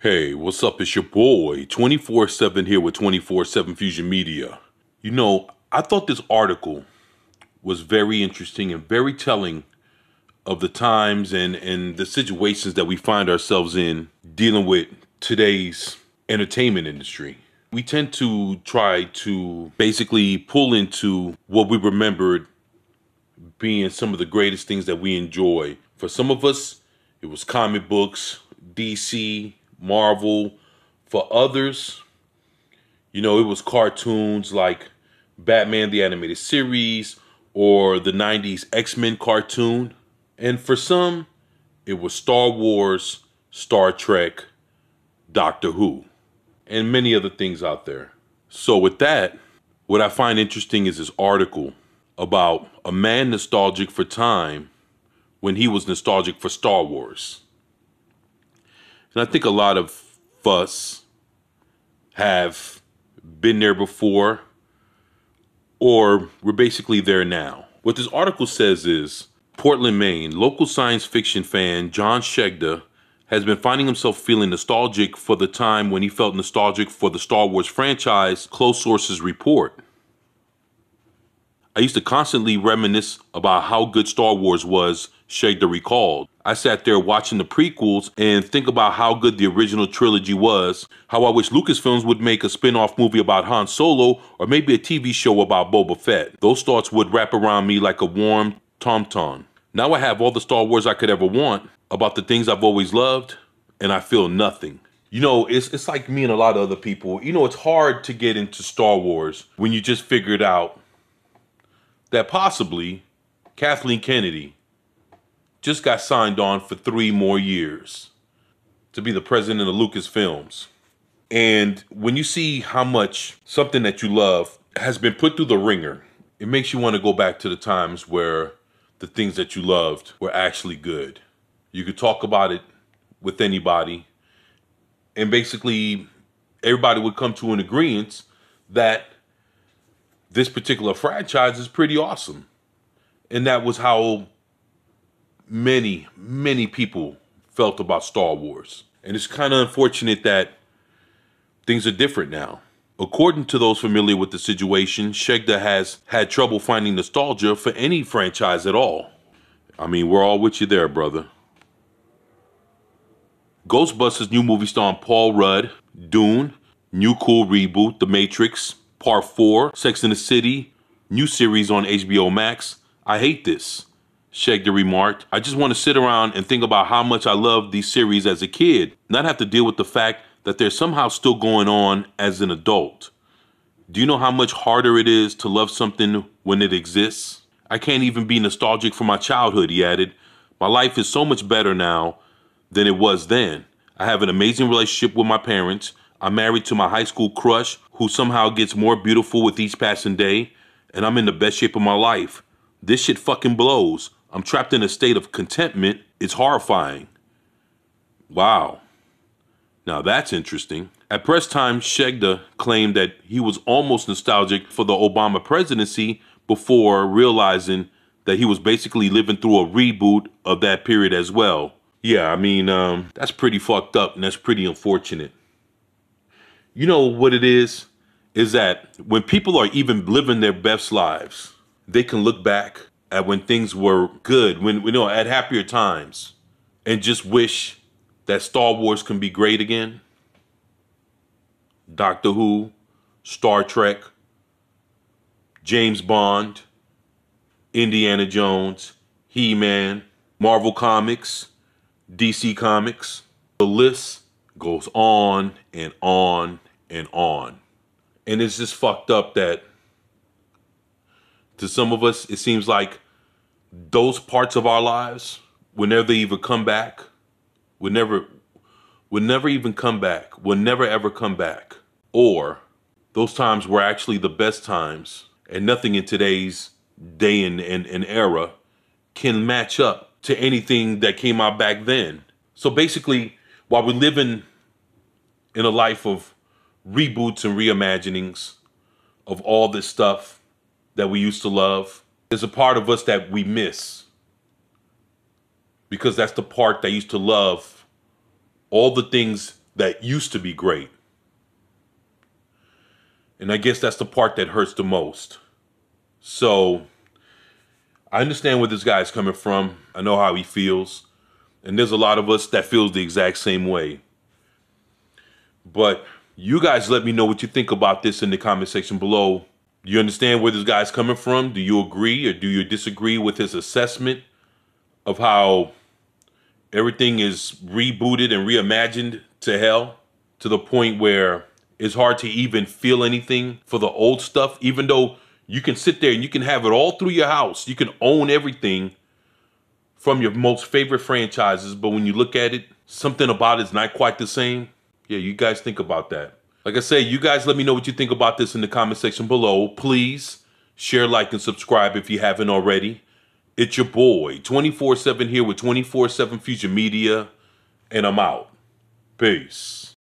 Hey, what's up? It's your boy, 24/7 here with 24/7 Fusion Media. I thought this article was very interesting and very telling of the times and the situations that we find ourselves in dealing with today's entertainment industry. We tend to try to basically pull into what we remembered being some of the greatest things that we enjoy. For some of us, it was comic books, DC, Marvel. For others, it was cartoons like Batman the Animated Series or the 90s X-Men cartoon. And for some, it was Star Wars, Star Trek, Doctor Who, and many other things out there. So with that, what I find interesting is this article about a man nostalgic for time when he was nostalgic for Star Wars. And I think a lot of us have been there before, or we're basically there now. What this article says is, Portland, Maine, local science fiction fan John Shegda has been finding himself feeling nostalgic for the time when he felt nostalgic for the Star Wars franchise, close sources report. I used to constantly reminisce about how good Star Wars was, Shegda recalled. I sat there watching the prequels and think about how good the original trilogy was, how I wish Lucasfilms would make a spin-off movie about Han Solo or maybe a TV show about Boba Fett. Those thoughts would wrap around me like a warm tom-tom. Now I have all the Star Wars I could ever want about the things I've always loved, and I feel nothing. It's like me and a lot of other people. It's hard to get into Star Wars when you just figured out that possibly Kathleen Kennedy just got signed on for 3 more years to be the president of Lucasfilms. And when you see how much something that you love has been put through the ringer, it makes you want to go back to the times where the things that you loved were actually good. You could talk about it with anybody, and basically everybody would come to an agreement that this particular franchise is pretty awesome. And that was how many, many people felt about Star Wars. And it's kind of unfortunate that things are different now. According to those familiar with the situation, Shegda has had trouble finding nostalgia for any franchise at all. I mean, we're all with you there, brother. Ghostbusters new movie starring Paul Rudd, Dune, new cool reboot, The Matrix, Part 4, Sex and the City, new series on HBO Max. I hate this, Shegda remarked. I just want to sit around and think about how much I loved these series as a kid, not have to deal with the fact that they're somehow still going on as an adult. Do you know how much harder it is to love something when it exists? I can't even be nostalgic for my childhood, he added. My life is so much better now than it was then. I have an amazing relationship with my parents. I'm married to my high school crush, who somehow gets more beautiful with each passing day, and I'm in the best shape of my life. This shit fucking blows. I'm trapped in a state of contentment. It's horrifying. Wow. Now that's interesting. At press time, Shegda claimed that he was almost nostalgic for the Obama presidency before realizing that he was basically living through a reboot of that period as well. Yeah, I mean, that's pretty fucked up and that's pretty unfortunate. You know what it is that when people are even living their best lives, they can look back at when things were good, at happier times, and just wish that Star Wars can be great again. Doctor Who, Star Trek, James Bond, Indiana Jones, He-Man, Marvel Comics, DC Comics. The list goes on and on and on. And it's just fucked up that to some of us, it seems like those parts of our lives will never even come back. Will never even come back. Will never ever come back. Or those times were actually the best times, and nothing in today's day and era can match up to anything that came out back then. So basically, while we're living in a life of reboots and reimaginings of all this stuff that we used to love, there's a part of us that we miss, because that's the part that used to love all the things that used to be great. And I guess that's the part that hurts the most. So I understand where this guy's coming from. I know how he feels. And there's a lot of us that feels the exact same way. But you guys let me know what you think about this in the comment section below. Do you understand where this guy's coming from? Do you agree or do you disagree with his assessment of how everything is rebooted and reimagined to hell, to the point where it's hard to even feel anything for the old stuff, even though you can sit there and you can have it all through your house. You can own everything from your most favorite franchises, but when you look at it, something about it's not quite the same. Yeah, you guys think about that. Like I say, you guys let me know what you think about this in the comment section below. Please share, like, and subscribe if you haven't already. It's your boy, 24/7 here with 24/7 Fusion Media, and I'm out. Peace.